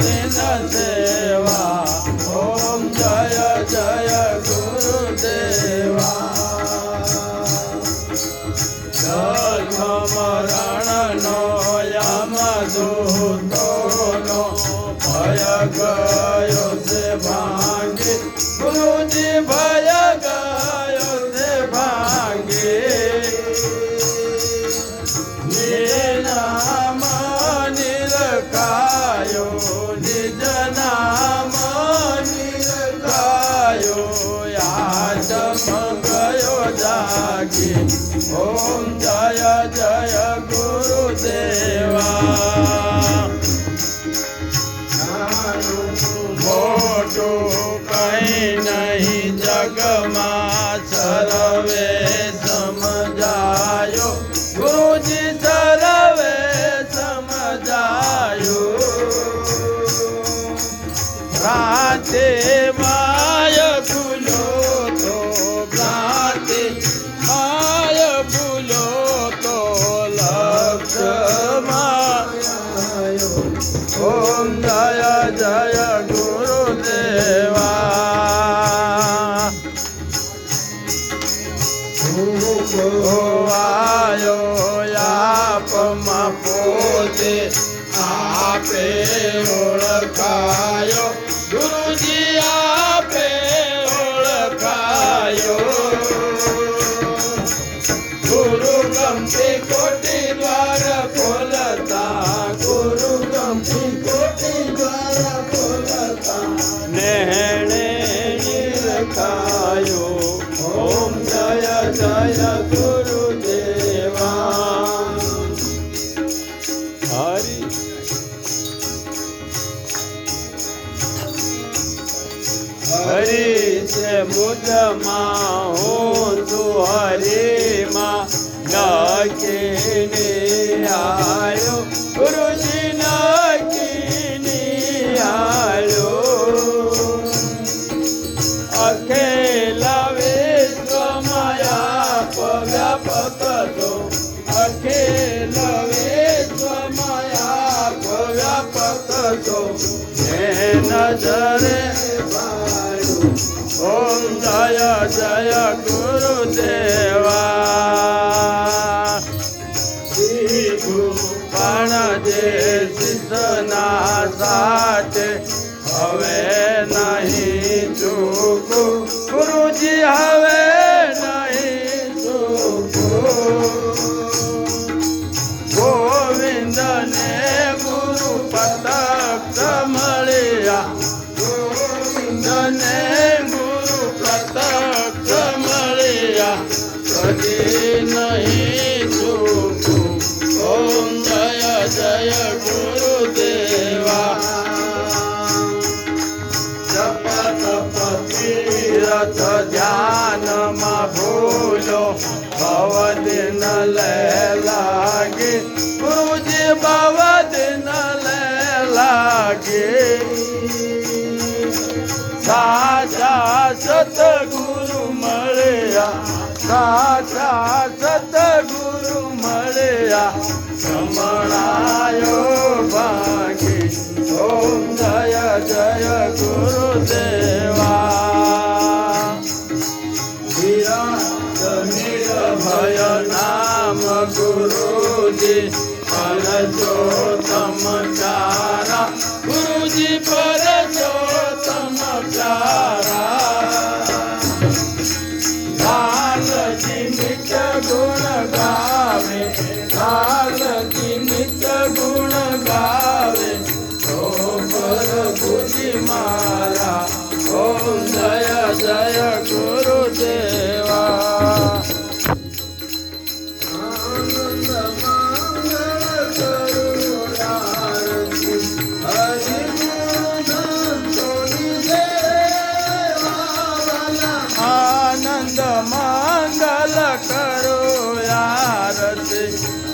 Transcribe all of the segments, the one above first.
दिन सेवा ओम जय जय गुरुदेवा जन्म मरण नो यमदूतो नो भय गयो से भांगे गुरुजी भय गयो से भांगे नाम निरखायो निज नाम निरखायो आत्म गयो जागे ओम जय जय गुरुदेवा मोटो कहीं नहीं जग में सर्वे समझायो गुरुजी सर्वे समझायो भ्रांति माय भूलो तो भ्रांति माय भूलो तो लक्ष्य मायो ओम जय जय गुरुदेवा आयो आपमा पोते आपे ओळखायो गुरुजी आपे ओळखायो गुरु गमती कोटी द्वार खोलता गुरु गमती कोटी द्वार खोलता नेहणे निरखायो ओम जय जय गुरुदेवा हरि हरि से मुझ माँ तू हरि माँ नाकिनी आयो गुरुजी नाकिनी आयो अकेला विश्व माया व्यापक दो अकेला विश्व माया व्यापक दो नजरे ओम जय जय गुरुदेवा पण जे सिद्धना साथ हवे नहीं चूको गुरुजी हवे नहीं चूको गोविंद ने गुरु प्रत्यक्ष मळिया गोविंद ने गुरु प्रत्यक्ष मळिया कदी नहीं चूको ओम जय जय गुरुदेवा तीरथ ध्यान में भूलो भवदिन ले लागे गुरुजी भवदिन ले लागे साचा सतगुरु मळिया साचा सतगुरु मळिया समणायो भागे ओम जय जय गुरुदेवा निर्भय नाम गुरुजी परशोत्तम प्यारा गुरुजी परशोत्तम प्यारा लाल जी नित्य गुण गावे लाल जी नित्य गुण गावे गुरुजी मारा ओम जय जय गुरुदेवा आनंद मंगल करुणा हरि आनंद मंगल करो आरती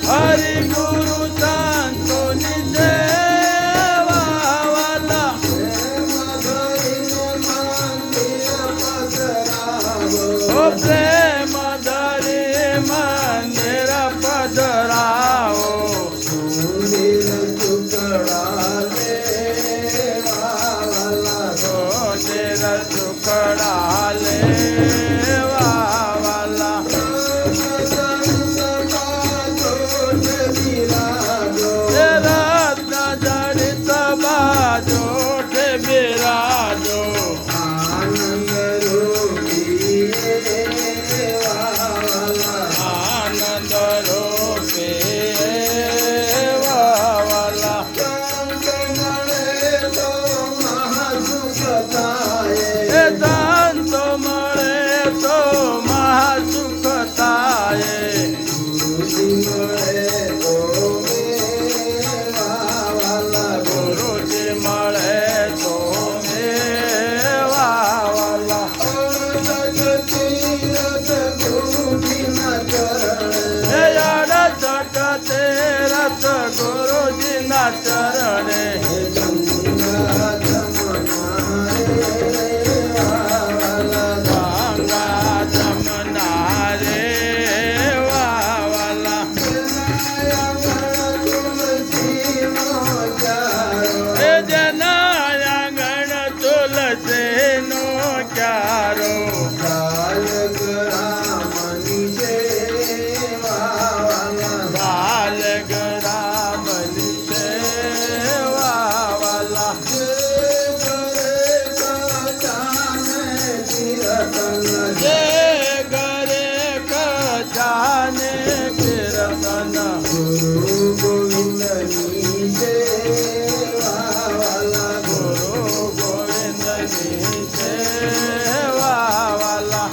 हरि गुरु संतो निदेवा કડા લેવા વાલા એ રત્ન જડિત બાજો કે બિરાજો આનંદ રૂપે વાલા એ સંતો મળે તો મહાસુખ થાય ગુરુજી મળે તો મેવા વાલા એ અડસઠ તેરથ ગુરુજીના ચરણે ગંગા જમના રે વાલા એ જના આંગણ તુલસીનો ક્યારો બાલક રામની સેવા વાલા જે ઘરે કજાને કીર્તન ગુરુ ગોવિંદની સેવા વાલા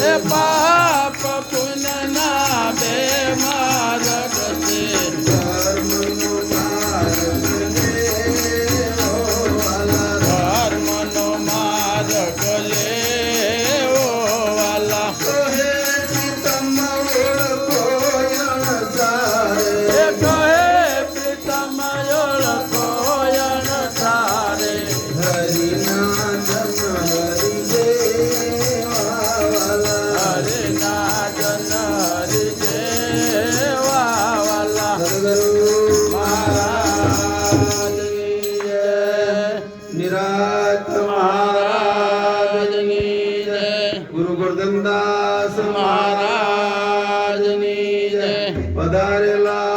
એ પાપ પુનના બે માર્ગ છે ધર્મનો માર્ગ લેવો વાલા એ કહે પ્રીતમ ઓળખો અણસારે હરિના જન હરિ દેવા વાલા મહારાજની જય નિરાત મહારાજની જય ગુરુ ગોરધનદાસ મહારાજની જય પધારેલા